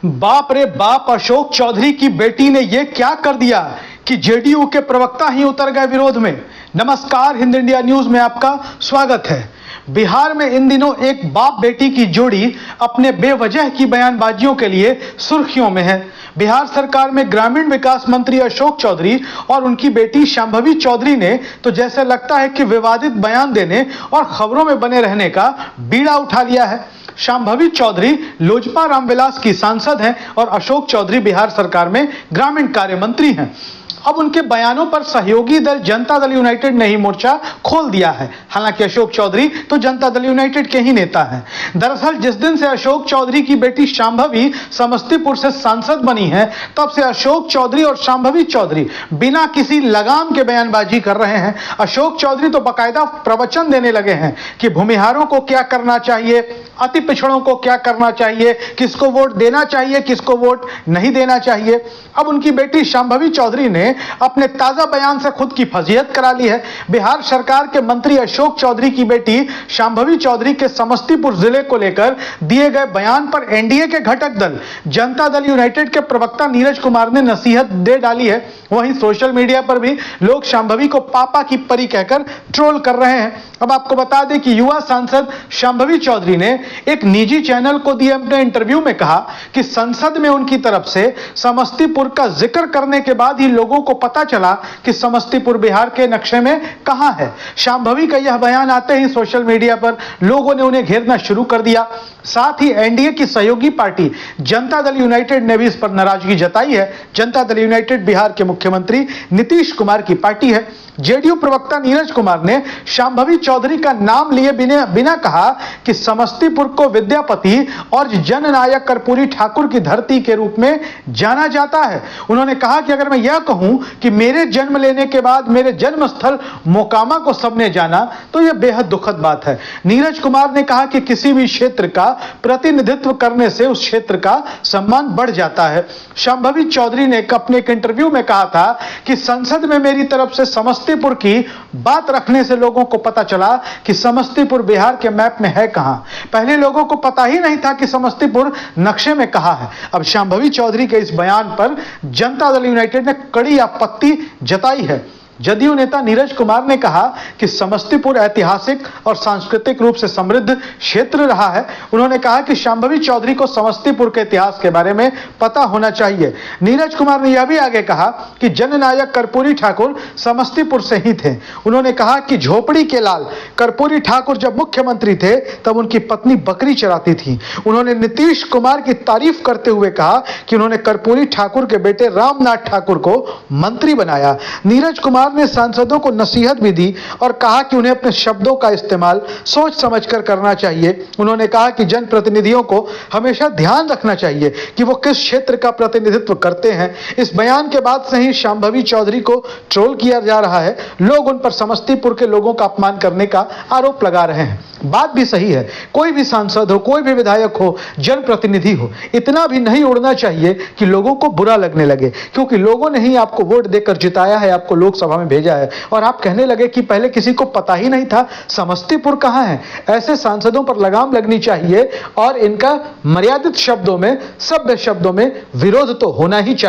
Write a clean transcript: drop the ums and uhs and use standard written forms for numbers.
बाप रे बाप, अशोक चौधरी की बेटी ने यह क्या कर दिया कि जेडीयू के प्रवक्ता ही उतर गए विरोध में। नमस्कार, हिंद इंडिया न्यूज में आपका स्वागत है। बिहार में इन दिनों एक बाप बेटी की जोड़ी अपने बेवजह की बयानबाजियों के लिए सुर्खियों में है। बिहार सरकार में ग्रामीण विकास मंत्री अशोक चौधरी और उनकी बेटी शांभवी चौधरी ने तो जैसे लगता है कि विवादित बयान देने और खबरों में बने रहने का बीड़ा उठा लिया है। शांभवी चौधरी लोजपा रामविलास की सांसद हैं और अशोक चौधरी बिहार सरकार में ग्रामीण कार्य मंत्री हैं। अब उनके बयानों पर सहयोगी दल जनता दल यूनाइटेड ने ही मोर्चा खोल दिया है। हालांकि अशोक चौधरी तो जनता दल यूनाइटेड के ही नेता हैं। दरअसल जिस दिन से अशोक चौधरी की बेटी शांभवी समस्तीपुर से सांसद बनी है, तब से अशोक चौधरी और शांभवी चौधरी बिना किसी लगाम के बयानबाजी कर रहे हैं। अशोक चौधरी तो बाकायदा प्रवचन देने लगे हैं कि भूमिहारों को क्या करना चाहिए, अति पिछड़ों को क्या करना चाहिए, किसको वोट देना चाहिए, किसको वोट नहीं देना चाहिए। अब उनकी बेटी शांभवी चौधरी ने अपने ताजा बयान से खुद की फजीहत करा ली है। बिहार सरकार के मंत्री अशोक चौधरी की बेटी शांभवी चौधरी के समस्तीपुर जिले को लेकर दिए गए बयान पर एनडीए के घटक दल जनता दल यूनाइटेड के प्रवक्ता नीरज कुमार ने नसीहत दे डाली है। वहीं सोशल मीडिया पर भी लोग शांभवी को पापा की परी कहकर ट्रोल कर रहे हैं। अब आपको बता दें कि युवा सांसद शांभवी चौधरी ने एक निजी चैनल को दिए अपने इंटरव्यू में कहा कि संसद में उनकी तरफ से समस्तीपुर का जिक्र करने के बाद ही लोगों को पता चला कि समस्तीपुर बिहार के नक्शे में कहां है। शांभवी का यह बयान आते ही सोशल मीडिया पर लोगों ने उन्हें घेरना शुरू कर दिया। साथ ही एनडीए की सहयोगी पार्टी जनता दल यूनाइटेड ने भी इस पर नाराजगी जताई है। जनता दल यूनाइटेड बिहार के मुख्यमंत्री नीतीश कुमार की पार्टी है। जेडीयू प्रवक्ता नीरज कुमार ने शांभवी चौधरी का नाम लिए बिना कहा कि समस्तीपुर को विद्यापति और जननायक कर्पूरी ठाकुर की धरती के रूप में जाना जाता है। उन्होंने कहा कि अगर मैं यह कहूं कि मेरे जन्म लेने के बाद मेरे जन्म स्थल मोकामा को सबने जाना तो यह बेहद दुखद बात है। नीरज कुमार ने कहा कि किसी भी क्षेत्र का प्रतिनिधित्व करने से उस क्षेत्र का सम्मान बढ़ जाता है। शांभवी चौधरी ने अपने एक इंटरव्यू में कहा था कि संसद में मेरी तरफ से समस्तीपुर की बात रखने से लोगों को पता चला कि समस्तीपुर बिहार के मैप में है कहां। पहले लोगों को पता ही नहीं था कि समस्तीपुर नक्शे में कहां है। अब शांभवी चौधरी के इस बयान पर जनता दल यूनाइटेड ने कड़ी आपत्ति जताई है। जदयू नेता नीरज कुमार ने कहा कि समस्तीपुर ऐतिहासिक और सांस्कृतिक रूप से समृद्ध क्षेत्र रहा है। उन्होंने कहा कि शांभवी चौधरी को समस्तीपुर के इतिहास के बारे में पता होना चाहिए। नीरज कुमार ने यह भी आगे कहा कि जननायक कर्पूरी ठाकुर समस्तीपुर से ही थे। उन्होंने कहा कि झोपड़ी के लाल कर्पूरी ठाकुर जब मुख्यमंत्री थे तब उनकी पत्नी बकरी चराती थी। उन्होंने नीतीश कुमार की तारीफ करते हुए कहा कि उन्होंने कर्पूरी ठाकुर के बेटे रामनाथ ठाकुर को मंत्री बनाया। नीरज कुमार ने सांसदों को नसीहत भी दी और कहा कि उन्हें अपने शब्दों का इस्तेमाल सोच समझकर करना चाहिए। उन्होंने कहा कि जनप्रतिनिधियों को हमेशा ध्यान रखना चाहिए कि वो किस क्षेत्र का प्रतिनिधित्व करते हैं। इस बयान के बाद से ही शांभवी चौधरी को ट्रोल किया जा रहा है। लोग उन पर समस्तीपुर के लोगों का अपमान करने का आरोप लगा रहे हैं। बात भी सही है, कोई भी सांसद हो, कोई भी विधायक हो, जनप्रतिनिधि हो, इतना भी नहीं उड़ना चाहिए कि लोगों को बुरा लगने लगे, क्योंकि लोगों ने ही आपको वोट देकर जिताया है, आपको लोकसभा में भेजा है और आप कहने लगे कि पहले किसी को पता ही नहीं था समस्तीपुर कहां है। ऐसे सांसदों पर लगाम लगनी चाहिए और इनका मर्यादित शब्दों में, सभ्य शब्दों में विरोध तो होना ही चाहिए।